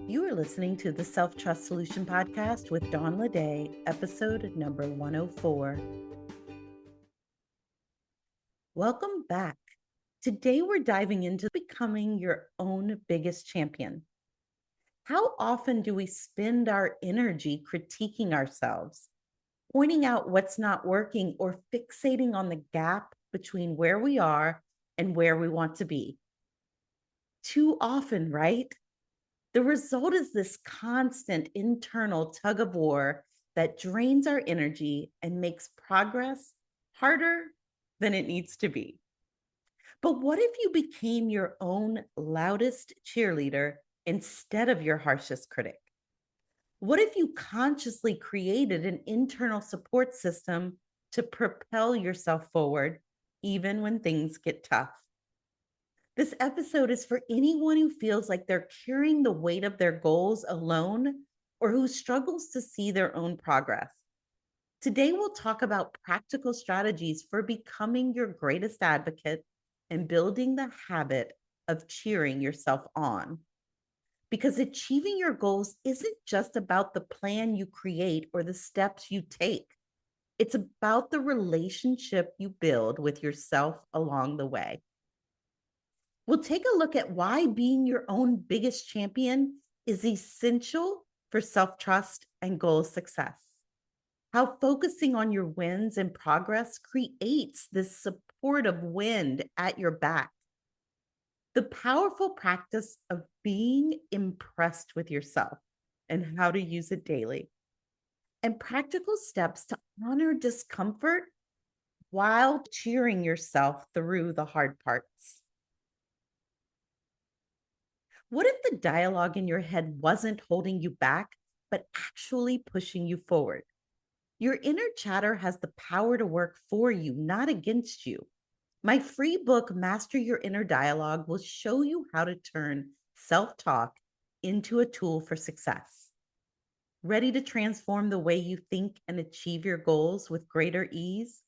You are listening to the Self-Trust Solution Podcast with Dawn Lede, episode number 104. Welcome back. Today we're diving into becoming your own biggest champion. How often do we spend our energy critiquing ourselves, pointing out what's not working, or fixating on the gap between where we are and where we want to be? Too often, right? The result is this constant internal tug of war that drains our energy and makes progress harder than it needs to be. But what if you became your own loudest cheerleader instead of your harshest critic? What if you consciously created an internal support system to propel yourself forward, even when things get tough? This episode is for anyone who feels like they're carrying the weight of their goals alone or who struggles to see their own progress. Today, we'll talk about practical strategies for becoming your greatest advocate and building the habit of cheering yourself on. Because achieving your goals isn't just about the plan you create or the steps you take. It's about the relationship you build with yourself along the way. We'll take a look at why being your own biggest champion is essential for self-trust and goal success. How focusing on your wins and progress creates this supportive wind at your back. The powerful practice of being impressed with yourself and how to use it daily. And practical steps to honor discomfort while cheering yourself through the hard parts. What if the dialogue in your head wasn't holding you back, but actually pushing you forward? Your inner chatter has the power to work for you, not against you. My free book, Master Your Inner Dialogue, will show you how to turn self-talk into a tool for success. Ready to transform the way you think and achieve your goals with greater ease?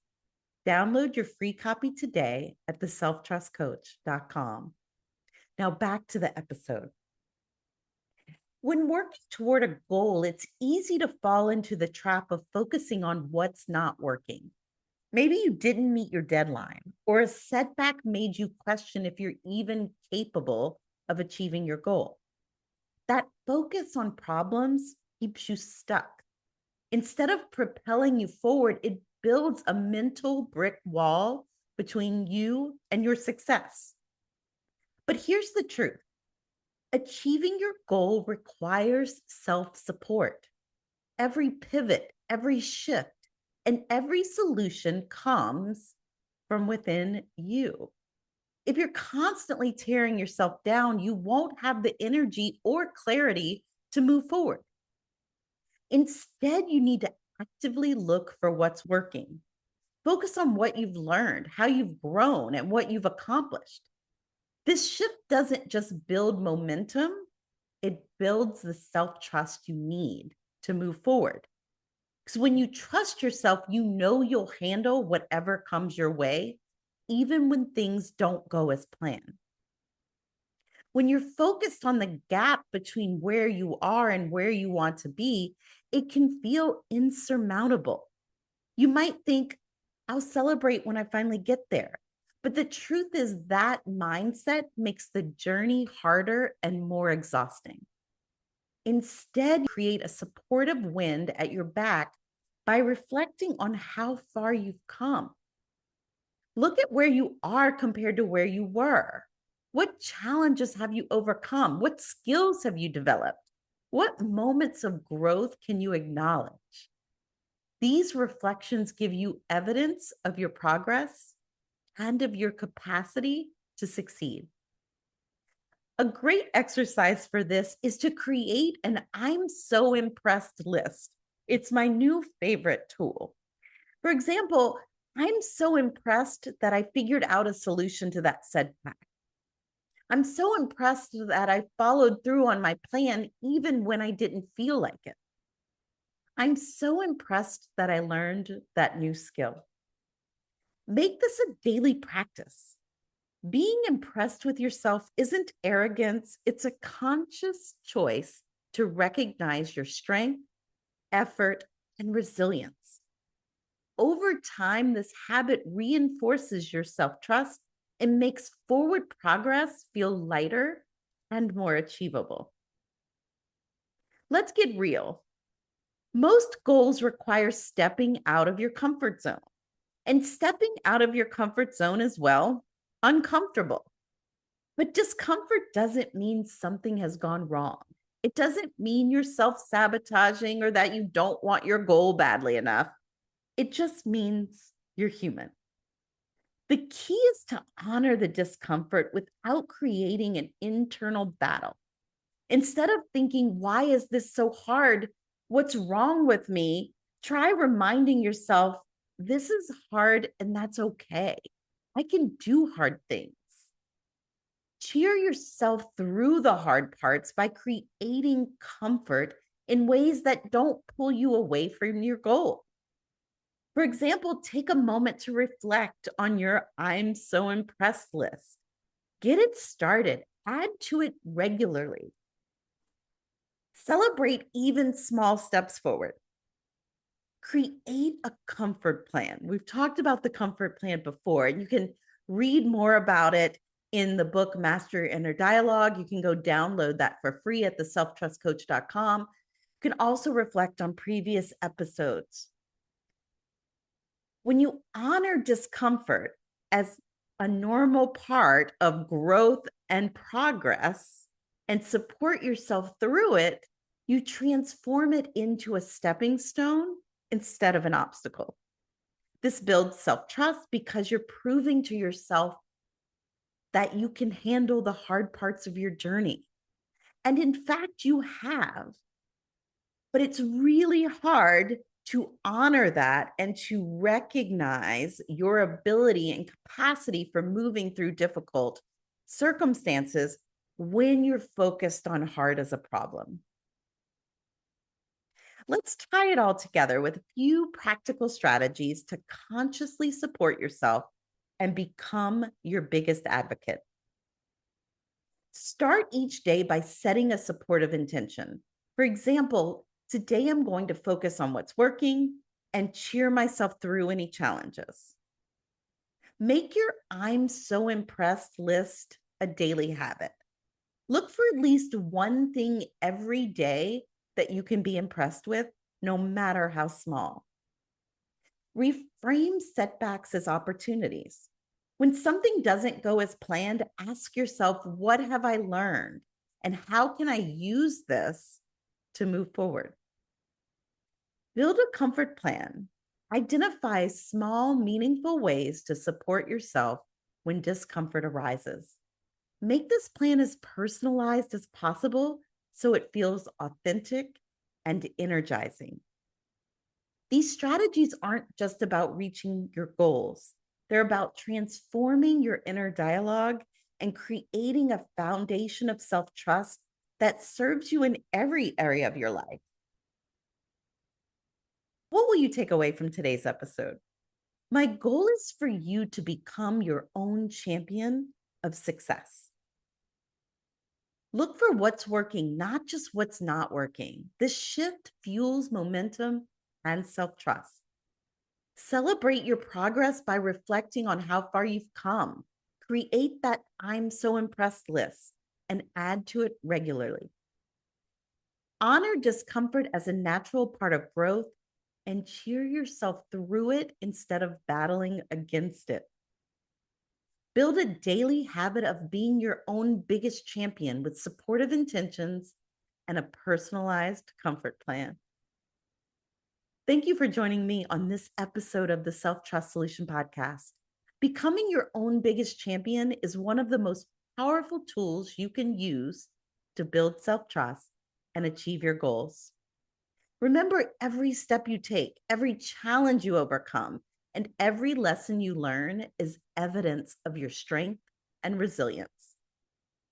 Download your free copy today at theselftrustcoach.com. Now back to the episode. When working toward a goal, it's easy to fall into the trap of focusing on what's not working. Maybe you didn't meet your deadline, or a setback made you question if you're even capable of achieving your goal. That focus on problems keeps you stuck. Instead of propelling you forward, it builds a mental brick wall between you and your success. But here's the truth. Achieving your goal requires self-support. Every pivot, every shift, and every solution comes from within you. If you're constantly tearing yourself down, you won't have the energy or clarity to move forward. Instead, you need to actively look for what's working. Focus on what you've learned, how you've grown, and what you've accomplished. This shift doesn't just build momentum, it builds the self-trust you need to move forward. Because when you trust yourself, you know you'll handle whatever comes your way, even when things don't go as planned. When you're focused on the gap between where you are and where you want to be, it can feel insurmountable. You might think, I'll celebrate when I finally get there. But the truth is that mindset makes the journey harder and more exhausting. Instead, create a supportive wind at your back by reflecting on how far you've come. Look at where you are compared to where you were. What challenges have you overcome? What skills have you developed? What moments of growth can you acknowledge? These reflections give you evidence of your progress and of your capacity to succeed. A great exercise for this is to create an I'm so impressed list. It's my new favorite tool. For example, I'm so impressed that I figured out a solution to that setback. I'm so impressed that I followed through on my plan even when I didn't feel like it. I'm so impressed that I learned that new skill. Make this a daily practice. Being impressed with yourself isn't arrogance, it's a conscious choice to recognize your strength, effort, and resilience. Over time, this habit reinforces your self trust and makes forward progress feel lighter and more achievable. Let's get real. Most goals require stepping out of your comfort zone, and stepping out of your comfort zone is, well, uncomfortable. But discomfort doesn't mean something has gone wrong. It doesn't mean you're self sabotaging or that you don't want your goal badly enough. It just means you're human. The key is to honor the discomfort without creating an internal battle. Instead of thinking, why is this so hard? What's wrong with me? Try reminding yourself, this is hard and that's okay. I can do hard things. Cheer yourself through the hard parts by creating comfort in ways that don't pull you away from your goal. For example, take a moment to reflect on your I'm so impressed list. Get it started, add to it regularly. Celebrate even small steps forward. Create a comfort plan. We've talked about the comfort plan before, and you can read more about it in the book Master Your Inner Dialogue. You can go download that for free at theselftrustcoach.com. You can also reflect on previous episodes. When you honor discomfort as a normal part of growth and progress and support yourself through it, you transform it into a stepping stone instead of an obstacle. This builds self-trust because you're proving to yourself that you can handle the hard parts of your journey. And in fact, you have. But it's really hard to honor that and to recognize your ability and capacity for moving through difficult circumstances when you're focused on hard as a problem. Let's tie it all together with a few practical strategies to consciously support yourself and become your biggest advocate. Start each day by setting a supportive intention. For example, today I'm going to focus on what's working and cheer myself through any challenges. Make your I'm so impressed list a daily habit. Look for at least one thing every day that you can be impressed with, no matter how small. Reframe setbacks as opportunities. When something doesn't go as planned, ask yourself, what have I learned? And how can I use this to move forward? Build a comfort plan. Identify small, meaningful ways to support yourself when discomfort arises. Make this plan as personalized as possible so it feels authentic and energizing. These strategies aren't just about reaching your goals. They're about transforming your inner dialogue and creating a foundation of self-trust that serves you in every area of your life. What will you take away from today's episode? My goal is for you to become your own champion of success. Look for what's working, not just what's not working. This shift fuels momentum and self-trust. Celebrate your progress by reflecting on how far you've come. Create that I'm so impressed list and add to it regularly. Honor discomfort as a natural part of growth and cheer yourself through it instead of battling against it. Build a daily habit of being your own biggest champion with supportive intentions and a personalized comfort plan. Thank you for joining me on this episode of the Self-Trust Solution Podcast. Becoming your own biggest champion is one of the most powerful tools you can use to build self-trust and achieve your goals. Remember, every step you take, every challenge you overcome, and every lesson you learn is evidence of your strength and resilience.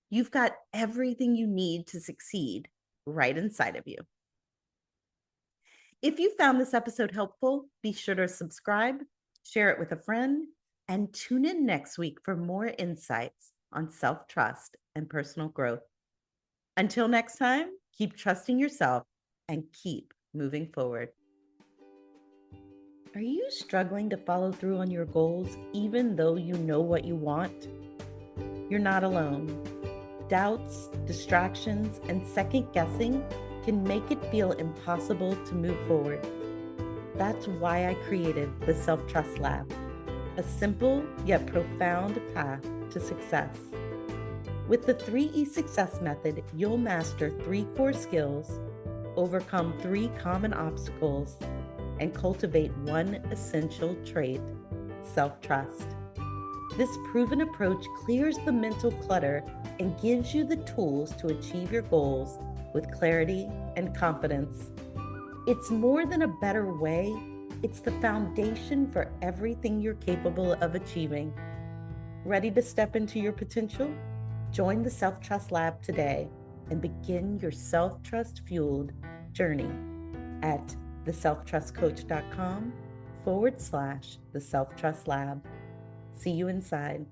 You've got everything you need to succeed right inside of you. If you found this episode helpful, be sure to subscribe, share it with a friend, and tune in next week for more insights on self-trust and personal growth. Until next time, keep trusting yourself, and keep moving forward. Are you struggling to follow through on your goals even though you know what you want? You're not alone. Doubts, distractions, and second guessing can make it feel impossible to move forward. That's why I created the Self-Trust Lab, a simple yet profound path to success. With the 3E Success Method, you'll master 3 core skills, overcome 3 common obstacles, and cultivate 1 essential trait: self-trust. This proven approach clears the mental clutter and gives you the tools to achieve your goals with clarity and confidence. It's more than a better way, it's the foundation for everything you're capable of achieving. Ready to step into your potential? Join the Self-Trust Lab today and begin your self-trust fueled journey at theselftrustcoach.com/the Self-Trust Lab. See you inside.